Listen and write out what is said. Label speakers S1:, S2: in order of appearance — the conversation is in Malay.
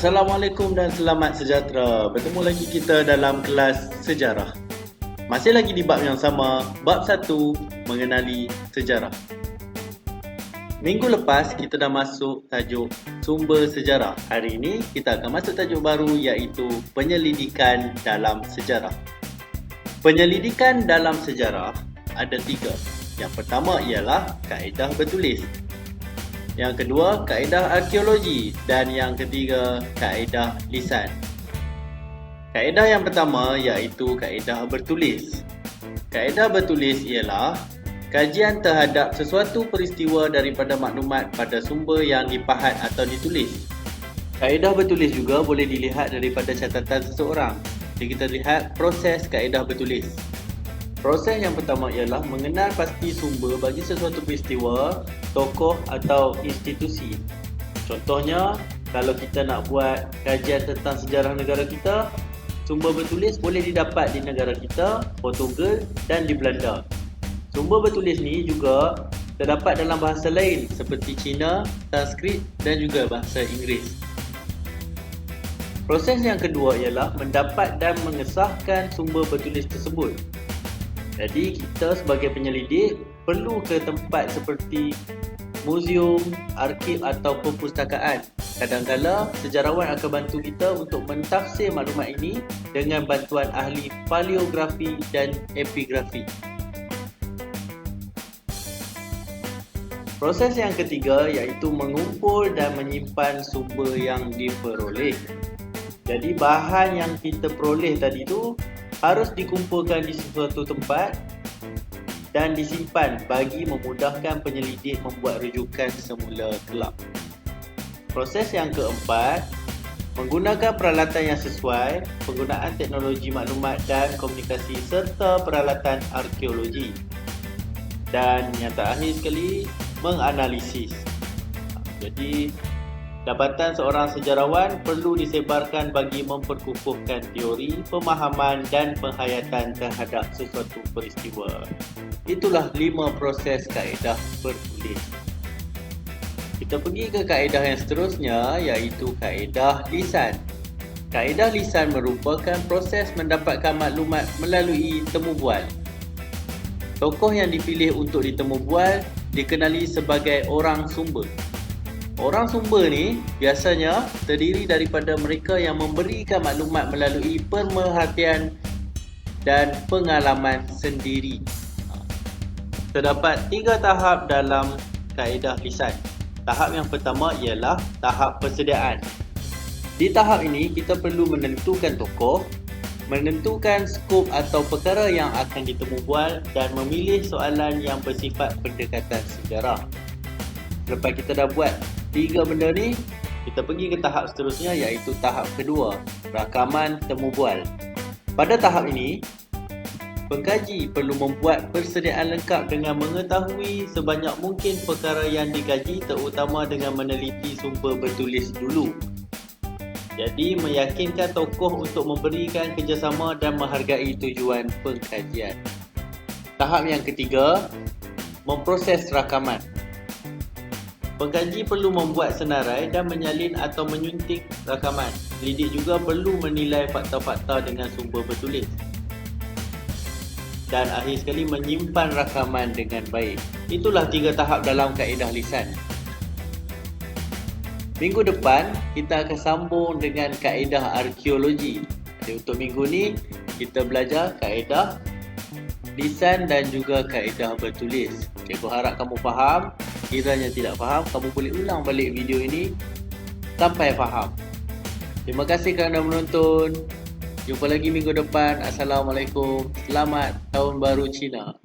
S1: Assalamualaikum dan selamat sejahtera. Bertemu lagi kita dalam kelas sejarah. Masih lagi di bab yang sama, bab 1, mengenali sejarah. Minggu lepas kita dah masuk tajuk sumber sejarah. Hari ini kita akan masuk tajuk baru iaitu penyelidikan dalam sejarah. Penyelidikan dalam sejarah ada 3. Yang pertama ialah kaedah bertulis. Yang kedua, kaedah arkeologi, dan yang ketiga, kaedah lisan. Kaedah yang pertama iaitu kaedah bertulis. Kaedah bertulis ialah kajian terhadap sesuatu peristiwa daripada maklumat pada sumber yang dipahat atau ditulis. Kaedah bertulis juga boleh dilihat daripada catatan seseorang. Jadi kita lihat proses kaedah bertulis. Proses yang pertama ialah mengenal pasti sumber bagi sesuatu peristiwa, tokoh atau institusi. Contohnya, kalau kita nak buat kajian tentang sejarah negara kita, sumber bertulis boleh didapat di negara kita, Portugal dan di Belanda. Sumber bertulis ni juga terdapat dalam bahasa lain seperti Cina, Sanskrit dan juga bahasa Inggeris. Proses yang kedua ialah mendapat dan mengesahkan sumber bertulis tersebut. Jadi kita sebagai penyelidik perlu ke tempat seperti muzium, arkib atau perpustakaan. Kadang-kala sejarawan akan bantu kita untuk mentafsir maklumat ini dengan bantuan ahli paleografi dan epigrafi. Proses yang ketiga iaitu mengumpul dan menyimpan sumber yang diperoleh. Jadi bahan yang kita peroleh tadi tu harus dikumpulkan di sesuatu tempat dan disimpan bagi memudahkan penyelidik membuat rujukan semula kelak. Proses yang keempat, menggunakan peralatan yang sesuai, penggunaan teknologi maklumat dan komunikasi serta peralatan arkeologi. Dan yang terakhir sekali, menganalisis. Jadi, jabatan seorang sejarawan perlu disebarkan bagi memperkukuhkan teori, pemahaman dan penghayatan terhadap sesuatu peristiwa. Itulah 5 proses kaedah bertulis. Kita pergi ke kaedah yang seterusnya iaitu kaedah lisan. Kaedah lisan merupakan proses mendapatkan maklumat melalui temu bual. Tokoh yang dipilih untuk ditemu bual dikenali sebagai orang sumber. Orang sumber ni biasanya terdiri daripada mereka yang memberikan maklumat melalui pemerhatian dan pengalaman sendiri. Terdapat 3 tahap dalam kaedah lisan. Tahap yang pertama ialah tahap persediaan. Di tahap ini kita perlu menentukan tokoh, menentukan skop atau perkara yang akan ditemu bual dan memilih soalan yang bersifat pendekatan sejarah. Lepas kita dah buat 3 benda ni, kita pergi ke tahap seterusnya iaitu tahap kedua, rakaman temu bual. Pada tahap ini, pengkaji perlu membuat persediaan lengkap dengan mengetahui sebanyak mungkin perkara yang dikaji, terutama dengan meneliti sumber bertulis dulu. Jadi, meyakinkan tokoh untuk memberikan kerjasama dan menghargai tujuan pengkajian. Tahap yang ketiga, memproses rakaman. Pengkaji perlu membuat senarai dan menyalin atau menyunting rakaman. Penyidik juga perlu menilai fakta-fakta dengan sumber bertulis. Dan akhir sekali menyimpan rakaman dengan baik. Itulah 3 tahap dalam kaedah lisan. Minggu depan kita akan sambung dengan kaedah arkeologi. Jadi untuk minggu ni kita belajar kaedah lisan dan juga kaedah bertulis. Cikgu harap kamu faham. Kiranya tidak faham, kamu boleh ulang balik video ini sampai faham. Terima kasih kerana menonton. Jumpa lagi minggu depan. Assalamualaikum. Selamat Tahun Baru Cina.